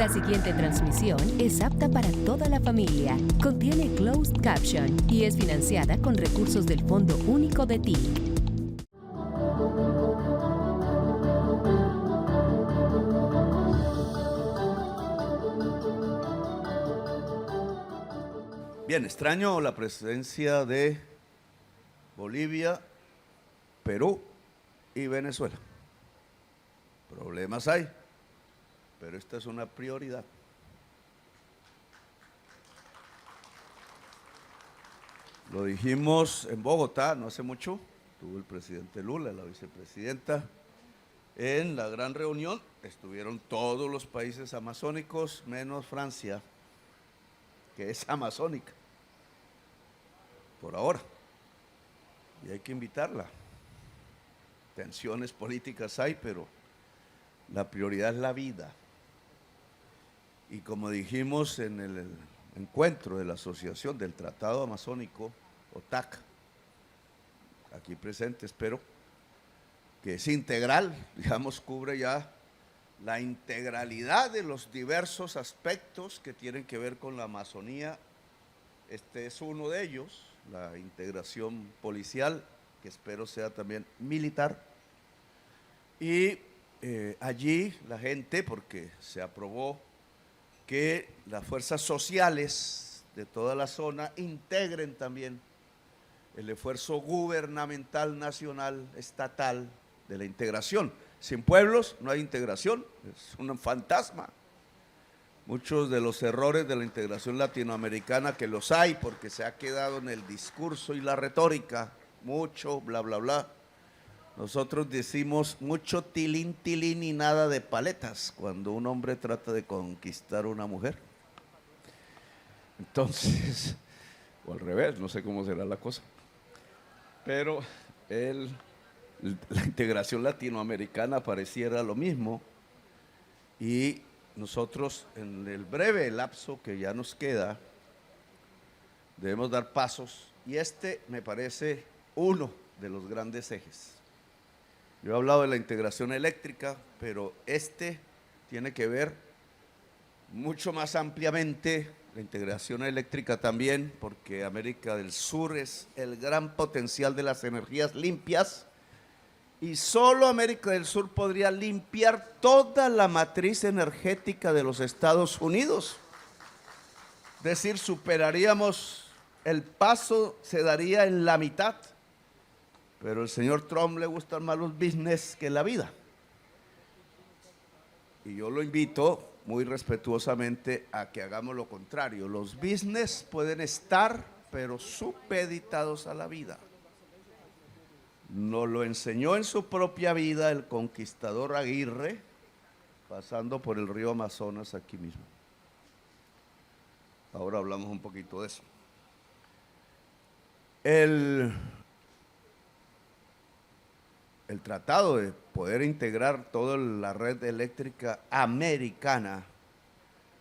La siguiente transmisión es apta para toda la familia. Contiene closed caption y es financiada con recursos del Fondo Único de TIC. Bien, extraño la presencia de Bolivia, Perú y Venezuela. Problemas hay, pero esta es una prioridad. Lo dijimos en Bogotá no hace mucho, estuvo el presidente Lula, la vicepresidenta. En la gran reunión estuvieron todos los países amazónicos menos Francia, que es amazónica, por ahora, y hay que invitarla. Tensiones políticas hay, pero la prioridad es la vida. Y como dijimos en el encuentro de la Asociación del Tratado Amazónico, OTAC, aquí presente, espero, que es integral, digamos, cubre ya la integralidad de los diversos aspectos que tienen que ver con la Amazonía. Este es uno de ellos, la integración policial, que espero sea también militar. Y allí la gente, porque se aprobó que las fuerzas sociales de toda la zona integren también el esfuerzo gubernamental, nacional, estatal de la integración. Sin pueblos no hay integración, es un fantasma. Muchos de los errores de la integración latinoamericana, que los hay porque se ha quedado en el discurso y la retórica, mucho bla bla bla. Nosotros decimos mucho tilín tilín y nada de paletas cuando un hombre trata de conquistar a una mujer. Entonces, o al revés, no sé cómo será la cosa. Pero la integración latinoamericana pareciera lo mismo, y nosotros en el breve lapso que ya nos queda debemos dar pasos, y este me parece uno de los grandes ejes. Yo he hablado de la integración eléctrica, pero este tiene que ver mucho más ampliamente la integración eléctrica también, porque América del Sur es el gran potencial de las energías limpias, y solo América del Sur podría limpiar toda la matriz energética de los Estados Unidos. Es decir, superaríamos el paso, se daría en la mitad, pero al señor Trump le gustan más los business que la vida. Y yo lo invito muy respetuosamente a que hagamos lo contrario. Los business pueden estar, pero supeditados a la vida. Nos lo enseñó en su propia vida el conquistador Aguirre, pasando por el río Amazonas aquí mismo. Ahora hablamos un poquito de eso. El tratado de poder integrar toda la red eléctrica americana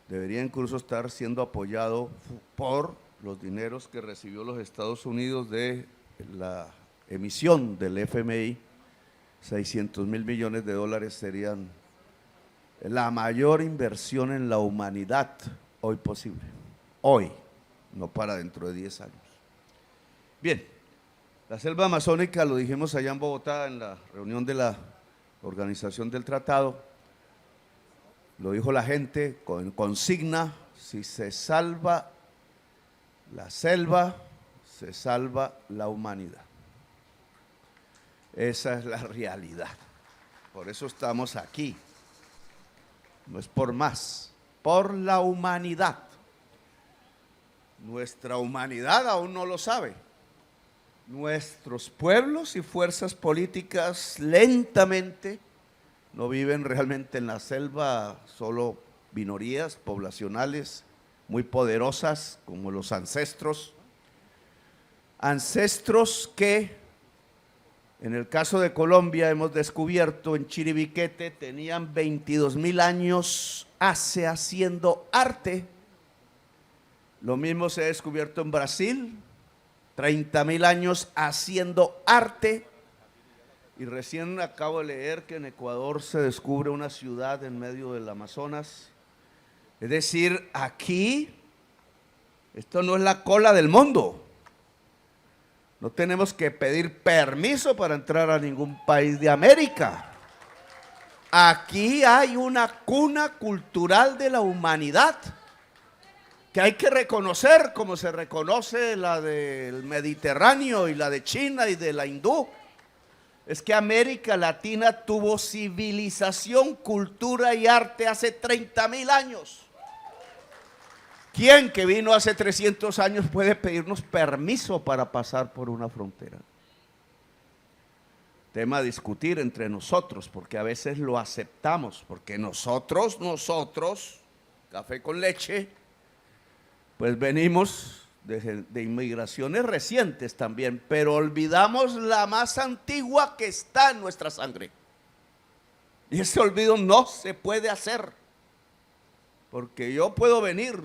debería incluso estar siendo apoyado por los dineros que recibió los Estados Unidos de la emisión del FMI. 600.000 millones de dólares serían la mayor inversión en la humanidad hoy posible. Hoy, no para dentro de 10 años. Bien, la selva amazónica, lo dijimos allá en Bogotá en la reunión de la organización del tratado, lo dijo la gente con consigna: si se salva la selva, se salva la humanidad. Esa es la realidad. Por eso estamos aquí. No es por más, por la humanidad. Nuestra humanidad aún no lo sabe. Nuestros pueblos y fuerzas políticas lentamente no viven realmente en la selva, solo minorías poblacionales muy poderosas como los ancestros. Ancestros que en el caso de Colombia hemos descubierto en Chiribiquete tenían 22.000 años haciendo arte. Lo mismo se ha descubierto en Brasil, 30.000 años haciendo arte. Y recién acabo de leer que en Ecuador se descubre una ciudad en medio del Amazonas Es decir, aquí, esto no es la cola del mundo. No tenemos que pedir permiso para entrar a ningún país de América. Aquí hay una cuna cultural de la humanidad que hay que reconocer como se reconoce la del Mediterráneo y la de China y de la hindú. Es que América Latina tuvo civilización, cultura y arte hace 30.000 años. ¿Quién que vino hace 300 años puede pedirnos permiso para pasar por una frontera? Tema a discutir entre nosotros, porque a veces lo aceptamos, porque nosotros, café con leche, pues venimos de inmigraciones recientes también, pero olvidamos la más antigua que está en nuestra sangre. Y ese olvido no se puede hacer, porque yo puedo venir,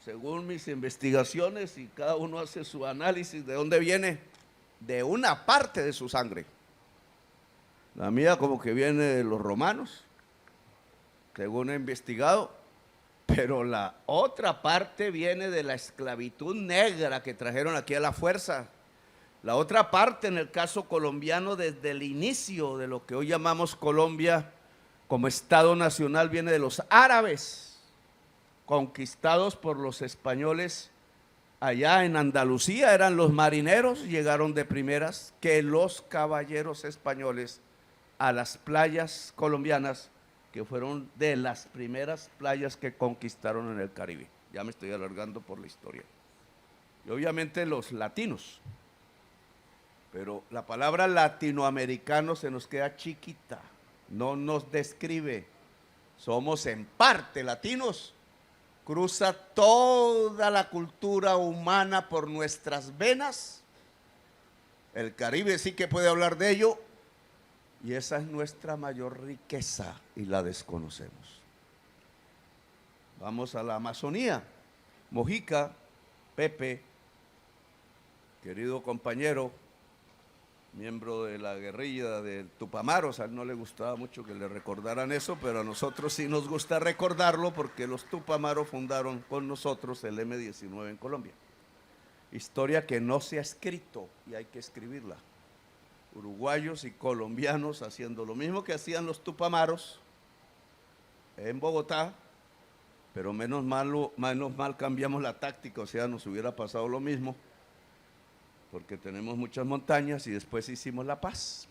según mis investigaciones, y cada uno hace su análisis de dónde viene, de una parte de su sangre. La mía como que viene de los romanos, según he investigado, pero la otra parte viene de la esclavitud negra que trajeron aquí a la fuerza. La otra parte, en el caso colombiano, desde el inicio de lo que hoy llamamos Colombia como Estado Nacional, viene de los árabes, conquistados por los españoles allá en Andalucía. Eran los marineros, llegaron de primeras, que los caballeros españoles a las playas colombianas, que fueron de las primeras playas que conquistaron en el Caribe. Ya me estoy alargando por la historia. Y obviamente los latinos, pero la palabra latinoamericano se nos queda chiquita, no nos describe. Somos en parte latinos, cruza toda la cultura humana por nuestras venas. El Caribe sí que puede hablar de ello, y esa es nuestra mayor riqueza y la desconocemos. Vamos a la Amazonía. Mojica, Pepe, querido compañero, miembro de la guerrilla del Tupamaros, a él no le gustaba mucho que le recordaran eso, pero a nosotros sí nos gusta recordarlo porque los Tupamaros fundaron con nosotros el M-19 en Colombia. Historia que no se ha escrito y hay que escribirla. Uruguayos y colombianos haciendo lo mismo que hacían los Tupamaros en Bogotá, pero menos mal cambiamos la táctica, o sea, nos hubiera pasado lo mismo, porque tenemos muchas montañas y después hicimos la paz.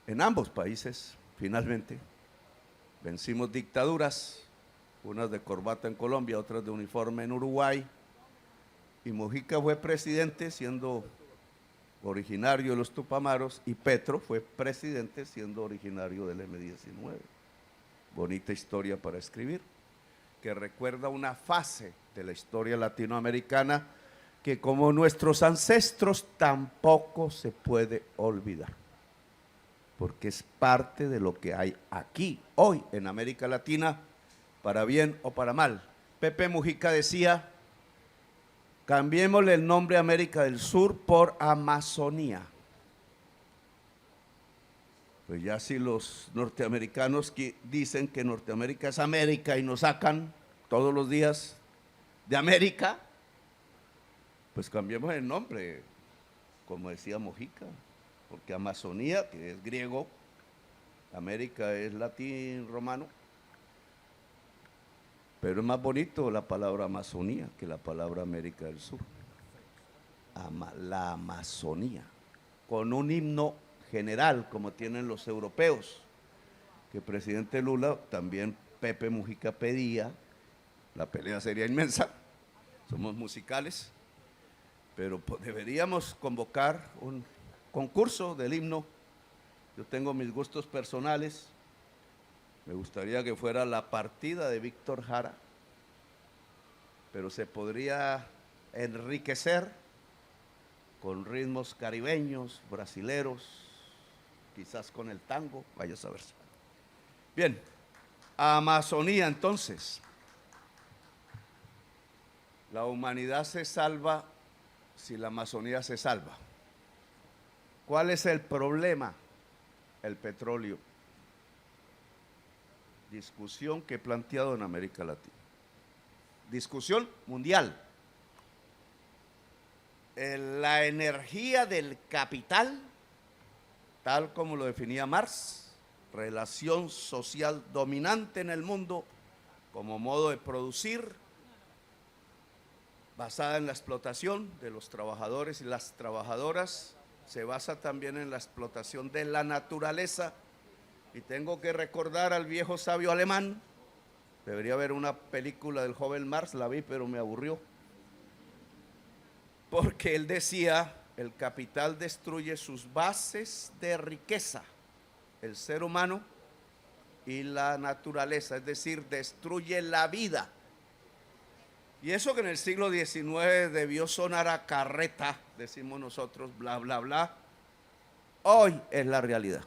En ambos países, finalmente, vencimos dictaduras, unas de corbata en Colombia, otras de uniforme en Uruguay, y Mojica fue presidente siendo originario de los Tupamaros, y Petro fue presidente siendo originario del M-19. Bonita historia para escribir, que recuerda una fase de la historia latinoamericana que, como nuestros ancestros, tampoco se puede olvidar, porque es parte de lo que hay aquí, hoy, en América Latina, para bien o para mal. Pepe Mujica decía: cambiémosle el nombre a América del Sur por Amazonía. Pues ya si los norteamericanos dicen que Norteamérica es América y nos sacan todos los días de América, pues cambiemos el nombre, como decía Mojica, porque Amazonía, que es griego, América es latín romano, pero es más bonito la palabra Amazonía que la palabra América del Sur. La Amazonía, con un himno general como tienen los europeos, que el presidente Lula, también Pepe Mujica pedía. La pelea sería inmensa, somos musicales, pero deberíamos convocar un concurso del himno. Yo tengo mis gustos personales. Me gustaría que fuera la partida de Víctor Jara, pero se podría enriquecer con ritmos caribeños, brasileros, quizás con el tango, vaya a saber. Bien, Amazonía entonces. La humanidad se salva si la Amazonía se salva. ¿Cuál es el problema? El petróleo. discusión que he planteado en América Latina. Discusión mundial. La energía del capital, tal como lo definía Marx, relación social dominante en el mundo como modo de producir, basada en la explotación de los trabajadores y las trabajadoras, se basa también en la explotación de la naturaleza. Y tengo que recordar al viejo sabio alemán, debería haber una película del joven Marx, la vi pero me aburrió, porque él decía, el capital destruye sus bases de riqueza, el ser humano y la naturaleza, es decir, destruye la vida. Y eso que en el siglo XIX debió sonar a carreta, decimos nosotros, bla, bla, bla, hoy es la realidad.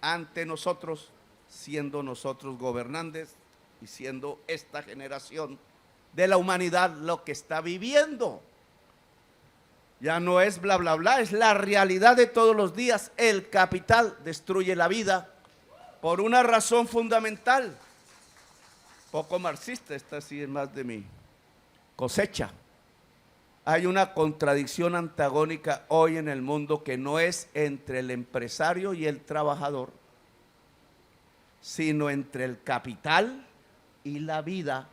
Ante nosotros, siendo nosotros gobernantes y siendo esta generación de la humanidad lo que está viviendo. Ya no es bla, bla, bla, es la realidad de todos los días. El capital destruye la vida por una razón fundamental, poco marxista, esta sí es más de mi cosecha. Hay una contradicción antagónica hoy en el mundo que no es entre el empresario y el trabajador, sino entre el capital y la vida,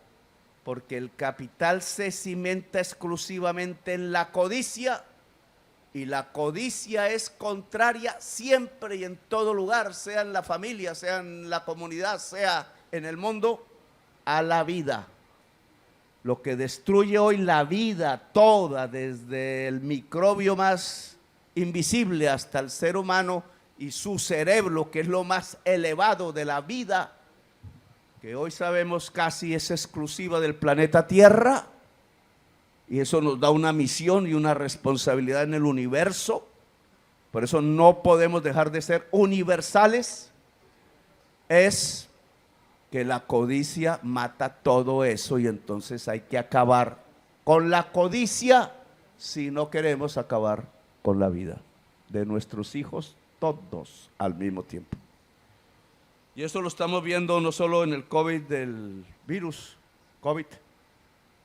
porque el capital se cimenta exclusivamente en la codicia, y la codicia es contraria siempre y en todo lugar, sea en la familia, sea en la comunidad, sea en el mundo, a la vida. Lo que destruye hoy la vida toda, desde el microbio más invisible hasta el ser humano y su cerebro, que es lo más elevado de la vida, que hoy sabemos casi es exclusiva del planeta Tierra, y eso nos da una misión y una responsabilidad en el universo. Por eso no podemos dejar de ser universales. Es que la codicia mata todo eso, y entonces hay que acabar con la codicia si no queremos acabar con la vida de nuestros hijos, todos al mismo tiempo. Y eso lo estamos viendo no solo en el COVID del virus, COVID,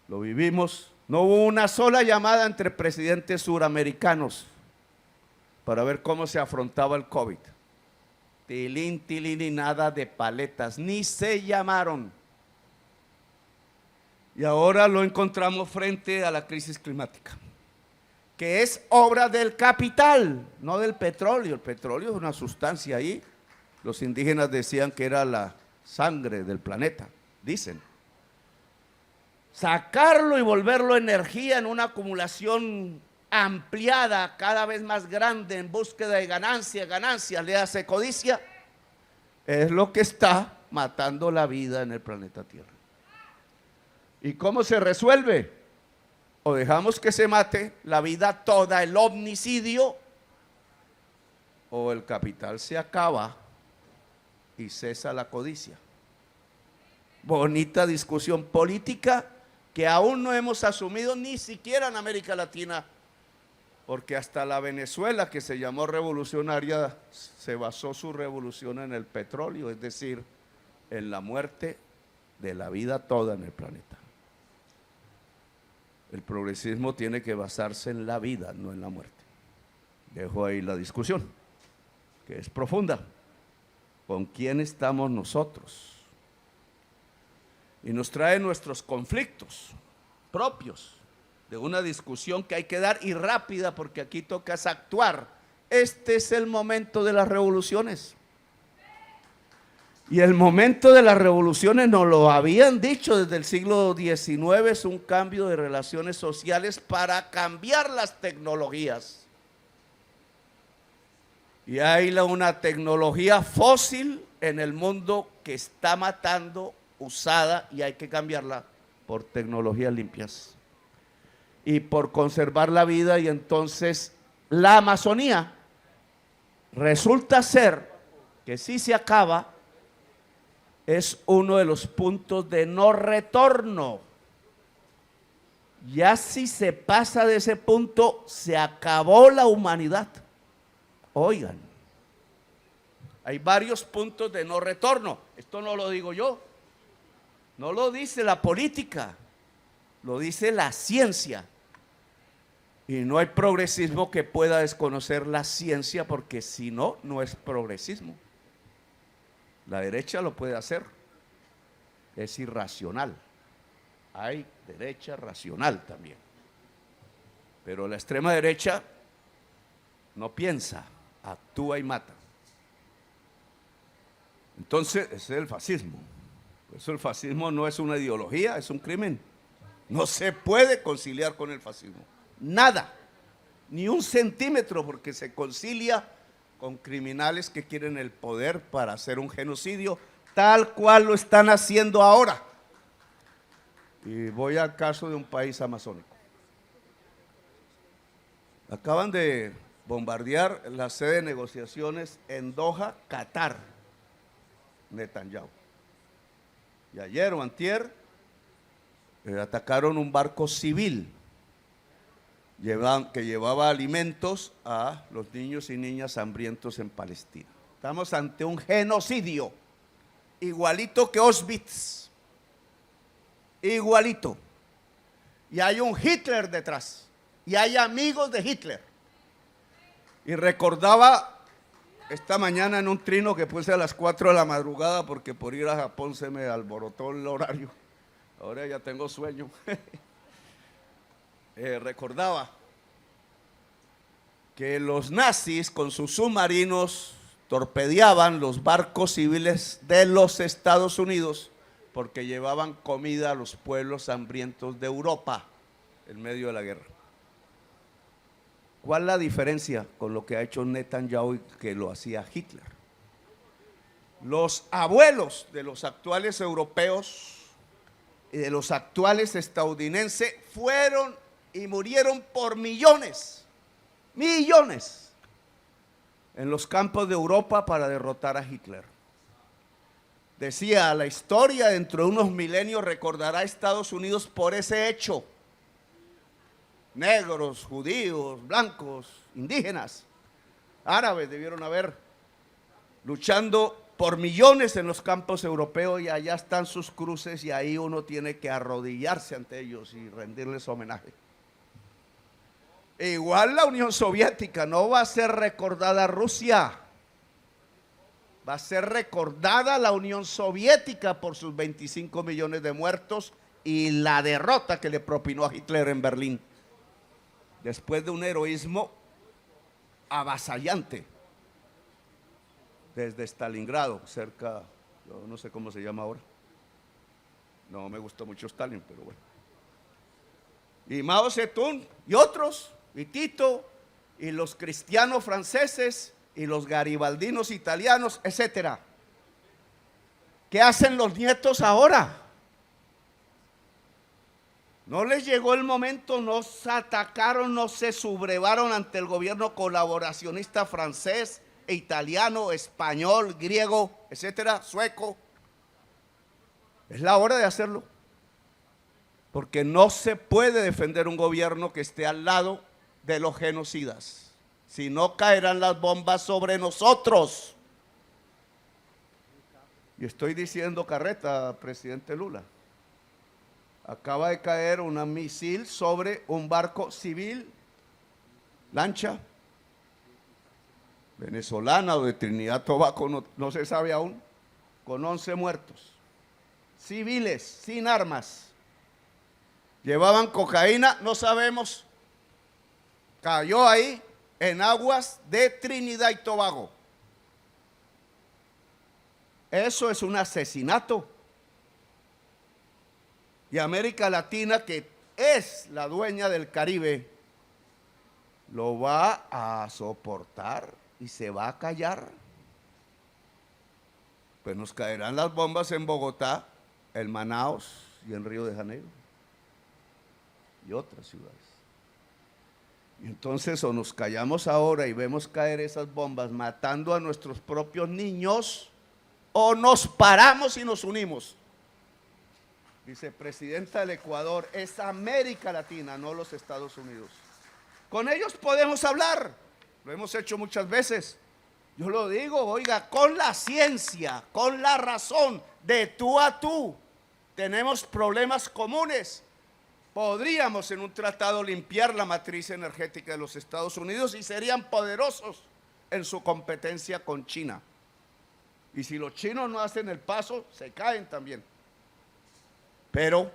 lo vivimos. No hubo una sola llamada entre presidentes suramericanos para ver cómo se afrontaba el COVID. Tilín, tilín y nada de paletas, ni se llamaron. Y ahora lo encontramos frente a la crisis climática, que es obra del capital, no del petróleo. El petróleo es una sustancia ahí. Los indígenas decían que era la sangre del planeta, dicen. Sacarlo y volverlo energía en una acumulación ampliada, cada vez más grande, en búsqueda de ganancias, le hace codicia, es lo que está matando la vida en el planeta Tierra. ¿Y cómo se resuelve? O dejamos que se mate la vida toda, el omnicidio, o el capital se acaba y cesa la codicia. Bonita discusión política que aún no hemos asumido ni siquiera en América Latina, porque hasta la Venezuela, que se llamó revolucionaria, se basó su revolución en el petróleo, es decir, en la muerte de la vida toda en el planeta. El progresismo tiene que basarse en la vida, no en la muerte. Dejo ahí la discusión, que es profunda. ¿Con quién estamos nosotros? Y nos trae nuestros conflictos propios, de una discusión que hay que dar, y rápida, porque aquí toca actuar. Este es el momento de las revoluciones. Y el momento de las revoluciones nos lo habían dicho desde el siglo XIX, es un cambio de relaciones sociales para cambiar las tecnologías. Y hay una tecnología fósil en el mundo que está matando, usada, y hay que cambiarla por tecnologías limpias y por conservar la vida. Y entonces la Amazonía resulta ser que si se acaba, es uno de los puntos de no retorno. Ya si se pasa de ese punto, se acabó la humanidad. Oigan, Hay varios puntos de no retorno. Esto no lo digo yo, no lo dice la política, lo dice la ciencia. Y no hay progresismo que pueda desconocer la ciencia, porque si no, no es progresismo. La derecha lo puede hacer, es irracional. Hay derecha racional también. Pero la extrema derecha no piensa, actúa y mata. Entonces, ese es el fascismo. Por eso el fascismo no es una ideología, es un crimen. No se puede conciliar con el fascismo. Nada, ni un centímetro, porque se concilia con criminales que quieren el poder para hacer un genocidio, tal cual lo están haciendo ahora. Y voy al caso de un país amazónico. Acaban de bombardear la sede de negociaciones en Doha, Qatar, Netanyahu. Y ayer o antier atacaron un barco civil que llevaba alimentos a los niños y niñas hambrientos en Palestina. Estamos ante un genocidio, igualito que Auschwitz, igualito. Y hay un Hitler detrás, y hay amigos de Hitler. Y recordaba esta mañana en un trino que puse a las 4 de la madrugada, porque por ir a Japón se me alborotó el horario. Ahora ya tengo sueño. Recordaba que los nazis con sus submarinos torpedeaban los barcos civiles de los Estados Unidos, porque llevaban comida a los pueblos hambrientos de Europa en medio de la guerra. ¿Cuál es la diferencia con lo que ha hecho Netanyahu y que lo hacía Hitler? Los abuelos de los actuales europeos y de los actuales estadounidenses fueron y murieron por millones, millones, en los campos de Europa para derrotar a Hitler. Decía, la historia dentro de unos milenios recordará a Estados Unidos por ese hecho. Negros, judíos, blancos, indígenas, árabes debieron haber luchando por millones en los campos europeos, y allá están sus cruces, y ahí uno tiene que arrodillarse ante ellos y rendirles homenaje. E igual la Unión Soviética, no va a ser recordada Rusia, va a ser recordada la Unión Soviética por sus 25 millones de muertos y la derrota que le propinó a Hitler en Berlín, después de un heroísmo avasallante desde Stalingrado, cerca, yo no sé cómo se llama ahora, no me gustó mucho Stalin, pero bueno. Y Mao Zedong y otros, y Tito, y los cristianos franceses, y los garibaldinos italianos, etcétera. ¿Qué hacen los nietos ahora? ¿No les llegó el momento? ¿No se atacaron, no se sublevaron ante el gobierno colaboracionista francés e italiano, español, griego, etcétera, sueco? Es la hora de hacerlo, porque no se puede defender un gobierno que esté al lado de los genocidas, si no caerán las bombas sobre nosotros. Y estoy diciendo carreta, presidente Lula. Acaba de caer una misil sobre un barco civil, lancha, venezolana o de Trinidad y Tobago, no se sabe aún, con 11 muertos, civiles, sin armas. Llevaban cocaína, no sabemos, cayó ahí en aguas de Trinidad y Tobago. Eso es un asesinato. Y América Latina, que es la dueña del Caribe, lo va a soportar y se va a callar. Pues nos caerán las bombas en Bogotá, en Manaos y en Río de Janeiro y otras ciudades. Y entonces o nos callamos ahora y vemos caer esas bombas matando a nuestros propios niños, o nos paramos y nos unimos. Vicepresidenta del Ecuador, es América Latina, no los Estados Unidos. Con ellos podemos hablar, lo hemos hecho muchas veces, Yo lo digo, oiga, con la ciencia, con la razón, de tú a tú, tenemos problemas comunes. Podríamos en un tratado limpiar la matriz energética de los Estados Unidos y serían poderosos en su competencia con China. Y si los chinos no hacen el paso, se caen también. Pero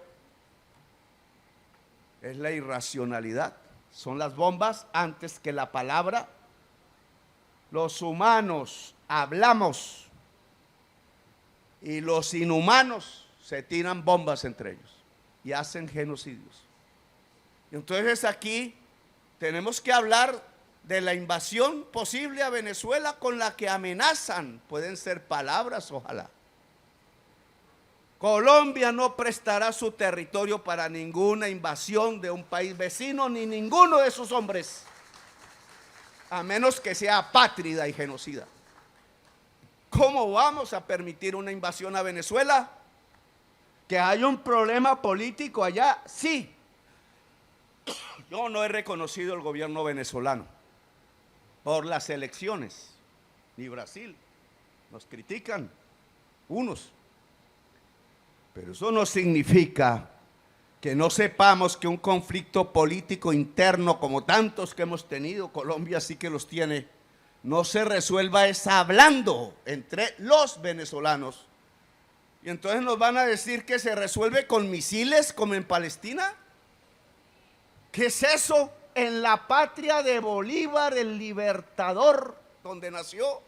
es la irracionalidad, son las bombas antes que la palabra. Los humanos hablamos y los inhumanos se tiran bombas entre ellos y hacen genocidios. Y entonces aquí tenemos que hablar de la invasión posible a Venezuela con la que amenazan. Pueden ser palabras, ojalá. Colombia no prestará su territorio para ninguna invasión de un país vecino ni ninguno de sus hombres, a menos que sea apátrida y genocida. ¿Cómo vamos a permitir una invasión a Venezuela? ¿Que hay un problema político allá? Sí. Yo no he reconocido el gobierno venezolano por las elecciones, ni Brasil. Nos critican unos. Pero eso no significa que no sepamos que un conflicto político interno, como tantos que hemos tenido, Colombia sí que los tiene, no se resuelva es hablando entre los venezolanos. Y entonces nos van a decir que se resuelve con misiles como en Palestina. ¿Qué es eso? En la patria de Bolívar, el libertador, donde nació,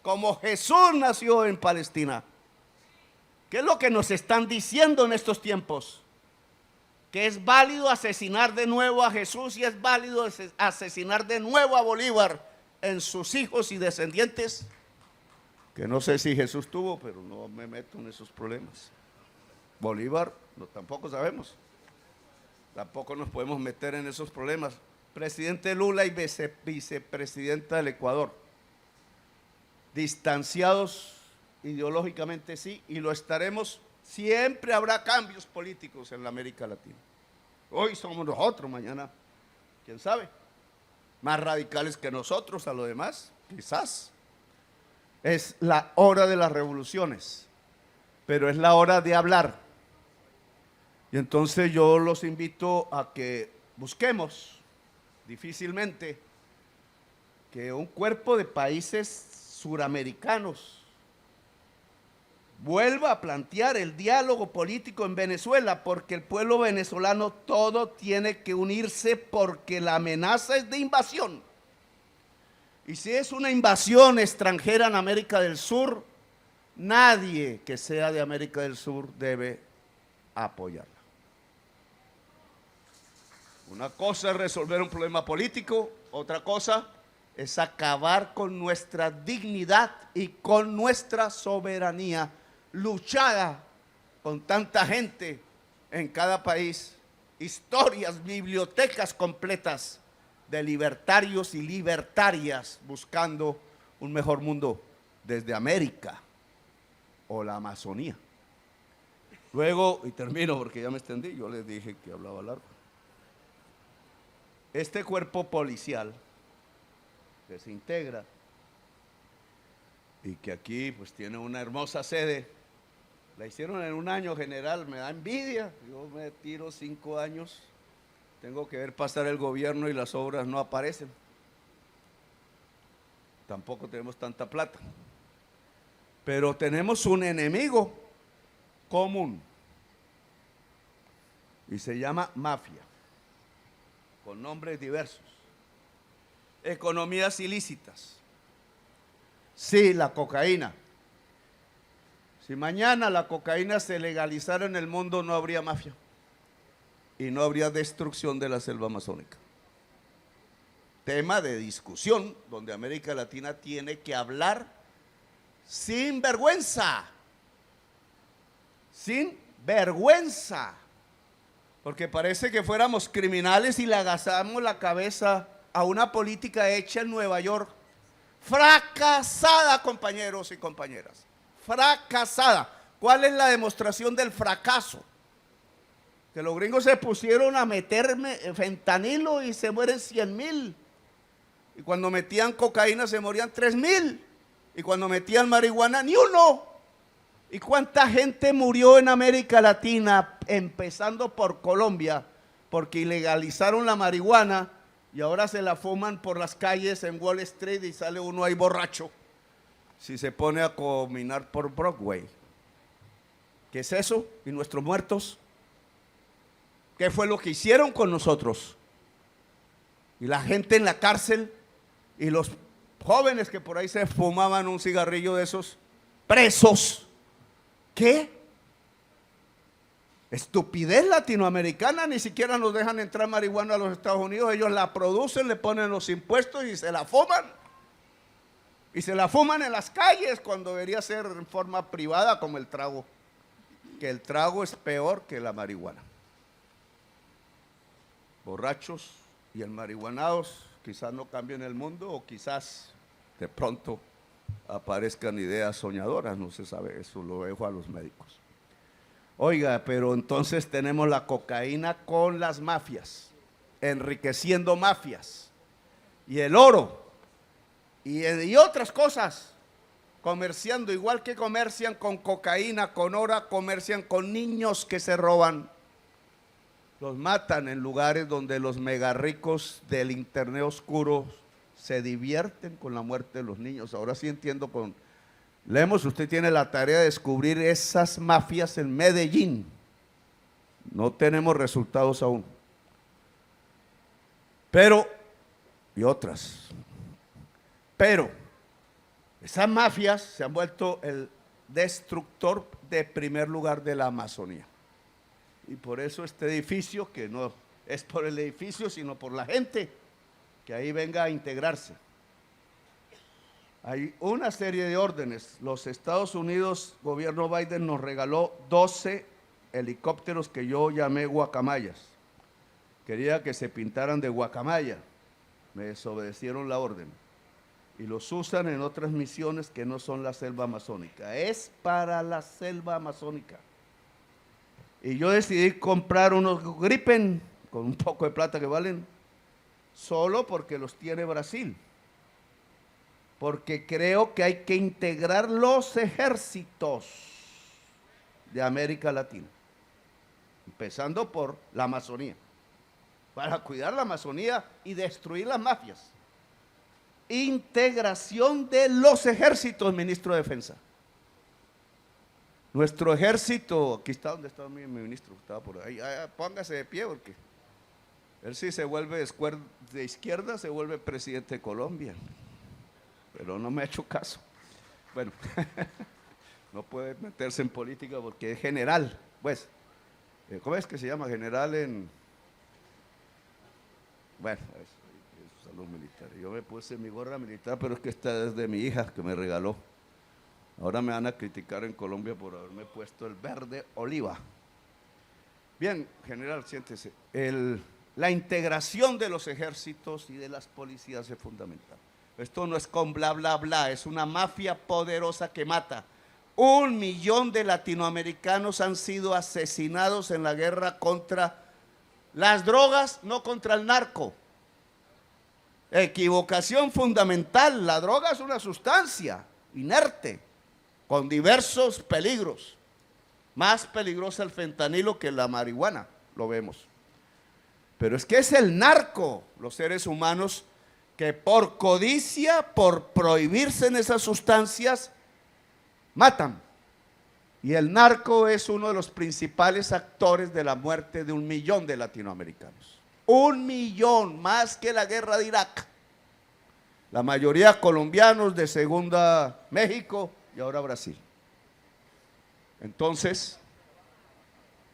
como Jesús nació en Palestina. ¿Qué es lo que nos están diciendo en estos tiempos? Que es válido asesinar de nuevo a Jesús y es válido asesinar de nuevo a Bolívar en sus hijos y descendientes. Que no sé si Jesús tuvo, pero no me meto en esos problemas. Bolívar, no, tampoco sabemos. Tampoco nos podemos meter en esos problemas. Presidente Lula y vicepresidenta del Ecuador, distanciados ideológicamente sí, y lo estaremos. Siempre habrá cambios políticos en la América Latina. Hoy somos nosotros, mañana, quién sabe, más radicales que nosotros a lo demás, quizás. Es la hora de las revoluciones, pero es la hora de hablar. Y entonces yo los invito a que busquemos, difícilmente, que un cuerpo de países suramericanos vuelva a plantear el diálogo político en Venezuela, porque el pueblo venezolano todo tiene que unirse, porque la amenaza es de invasión. Y si es una invasión extranjera en América del Sur, nadie que sea de América del Sur debe apoyarla. Una cosa es resolver un problema político, otra cosa es acabar con nuestra dignidad y con nuestra soberanía luchada con tanta gente en cada país, historias, bibliotecas completas de libertarios y libertarias buscando un mejor mundo desde América o la Amazonía. Luego, y termino porque ya me extendí, yo les dije que hablaba largo. Este cuerpo policial que se integra y que aquí pues tiene una hermosa sede, la hicieron en un año, general, me da envidia. Yo me tiro 5 años, tengo que ver pasar el gobierno y las obras no aparecen. Tampoco tenemos tanta plata, pero tenemos un enemigo común y se llama mafia, con nombres diversos. Economías ilícitas. Sí, la cocaína. Si mañana la cocaína se legalizara en el mundo, no habría mafia y no habría destrucción de la selva amazónica. Tema de discusión donde América Latina tiene que hablar sin vergüenza, sin vergüenza, porque parece que fuéramos criminales y le agazamos la cabeza a una política hecha en Nueva York, fracasada, compañeros y compañeras, fracasada. ¿Cuál es la demostración del fracaso? Que los gringos se pusieron a meterme fentanilo y se mueren 100,000, y cuando metían cocaína se morían 3,000. Y cuando metían marihuana, ni uno. ¿Y cuánta gente murió en América Latina, empezando por Colombia, porque ilegalizaron la marihuana y ahora se la fuman por las calles en Wall Street y sale uno ahí borracho si se pone a caminar por Broadway? ¿Qué es eso? ¿Y nuestros muertos? ¿Qué fue lo que hicieron con nosotros? Y la gente en la cárcel y los jóvenes que por ahí se fumaban un cigarrillo de esos, presos. ¿Qué? Estupidez latinoamericana, ni siquiera nos dejan entrar marihuana a los Estados Unidos, ellos la producen, le ponen los impuestos y se la fuman. Y se la fuman en las calles cuando debería ser en forma privada como el trago. Que el trago es peor que la marihuana. Borrachos y enmarihuanados quizás no cambien el mundo o quizás de pronto aparezcan ideas soñadoras, no se sabe, eso lo dejo a los médicos. Oiga, pero entonces tenemos la cocaína con las mafias, enriqueciendo mafias, y el oro, y otras cosas, comerciando, igual que comercian con cocaína, con oro, comercian con niños que se roban. Los matan en lugares donde los mega ricos del internet oscuro se divierten con la muerte de los niños. Ahora sí entiendo Lemos, usted tiene la tarea de descubrir esas mafias en Medellín. No tenemos resultados aún. Y otras. Pero esas mafias se han vuelto el destructor de primer lugar de la Amazonía. Y por eso este edificio, que no es por el edificio, sino por la gente que ahí venga a integrarse. Hay una serie de órdenes. Los Estados Unidos, gobierno Biden, nos regaló 12 helicópteros que yo llamé guacamayas. Quería que se pintaran de guacamaya. Me desobedecieron la orden. Y los usan en otras misiones que no son la selva amazónica. Es para la selva amazónica. Y yo decidí comprar unos Gripen con un poco de plata que valen, solo porque los tiene Brasil. Porque creo que hay que integrar los ejércitos de América Latina, empezando por la Amazonía, para cuidar la Amazonía y destruir las mafias. Integración de los ejércitos, ministro de Defensa. Nuestro ejército, aquí está donde está mi ministro, estaba por ahí, póngase de pie porque él sí se vuelve de izquierda, se vuelve presidente de Colombia, pero no me ha hecho caso. Bueno, no puede meterse en política porque es general, pues, ¿cómo es que se llama? General en, bueno, es salud militar. Yo me puse mi gorra militar, pero es que esta es de mi hija que me regaló. Ahora me van a criticar en Colombia por haberme puesto el verde oliva. Bien, general, siéntese. La integración de los ejércitos y de las policías es fundamental. Esto no es con bla, bla, bla, es una mafia poderosa que mata. 1 millón de latinoamericanos han sido asesinados en la guerra contra las drogas, no contra el narco. Equivocación fundamental, la droga es una sustancia inerte, con diversos peligros. Más peligrosa el fentanilo que la marihuana, lo vemos. Pero es que es el narco, los seres humanos, que por codicia, por prohibirse en esas sustancias, matan. Y el narco es uno de los principales actores de la muerte de 1 millón de latinoamericanos. 1 millón, más que la guerra de Irak. La mayoría colombianos, de segunda México y ahora Brasil. Entonces,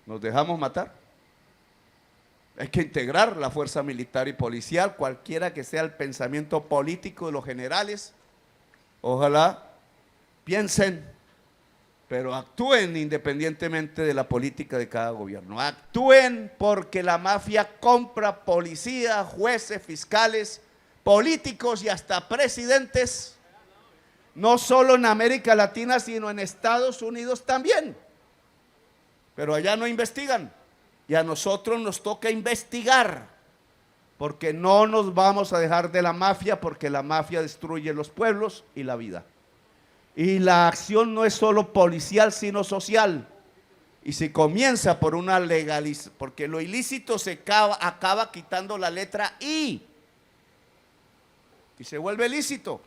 ¿nos dejamos matar? Hay que integrar la fuerza militar y policial, cualquiera que sea el pensamiento político de los generales. Ojalá piensen, pero actúen independientemente de la política de cada gobierno. Actúen porque la mafia compra policía, jueces, fiscales, políticos y hasta presidentes, no solo en América Latina, sino en Estados Unidos también. Pero allá no investigan y a nosotros nos toca investigar, porque no nos vamos a dejar de la mafia, porque la mafia destruye los pueblos y la vida. Y la acción no es solo policial, sino social. Y si comienza por una legalización, porque lo ilícito se acaba quitando la letra I y se vuelve lícito.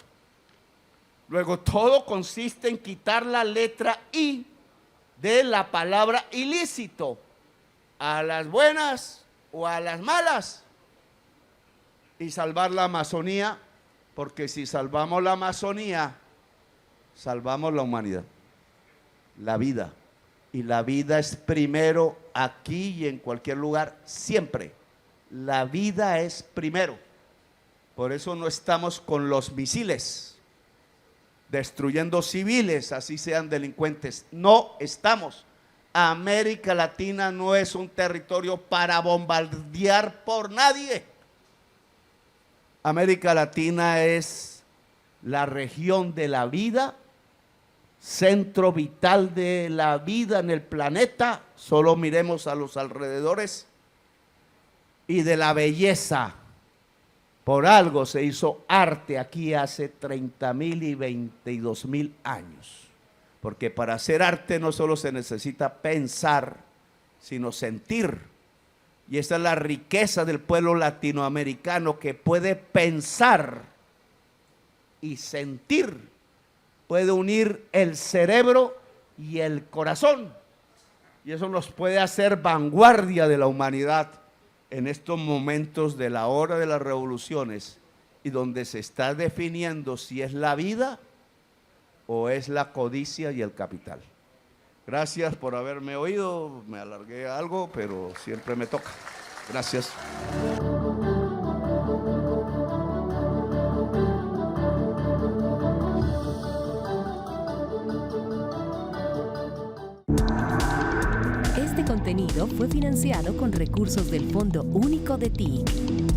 Luego todo consiste en quitar la letra I de la palabra ilícito, a las buenas o a las malas, y salvar la Amazonía, porque si salvamos la Amazonía, salvamos la humanidad, la vida. Y la vida es primero aquí y en cualquier lugar, siempre. La vida es primero. Por eso no estamos con los misiles, destruyendo civiles, así sean delincuentes. No estamos. América Latina no es un territorio para bombardear por nadie. América Latina es la región de la vida, centro vital de la vida en el planeta. Solo miremos a los alrededores, y de la belleza. Por algo se hizo arte aquí hace 30,000 y 22,000 años. Porque para hacer arte no solo se necesita pensar, sino sentir. Y esa es la riqueza del pueblo latinoamericano, que puede pensar y sentir. Puede unir el cerebro y el corazón, y eso nos puede hacer vanguardia de la humanidad en estos momentos de la hora de las revoluciones, y donde se está definiendo si es la vida o es la codicia y el capital. Gracias por haberme oído, me alargué algo, pero siempre me toca. Gracias. Este contenido fue financiado con recursos del Fondo Único de TIC.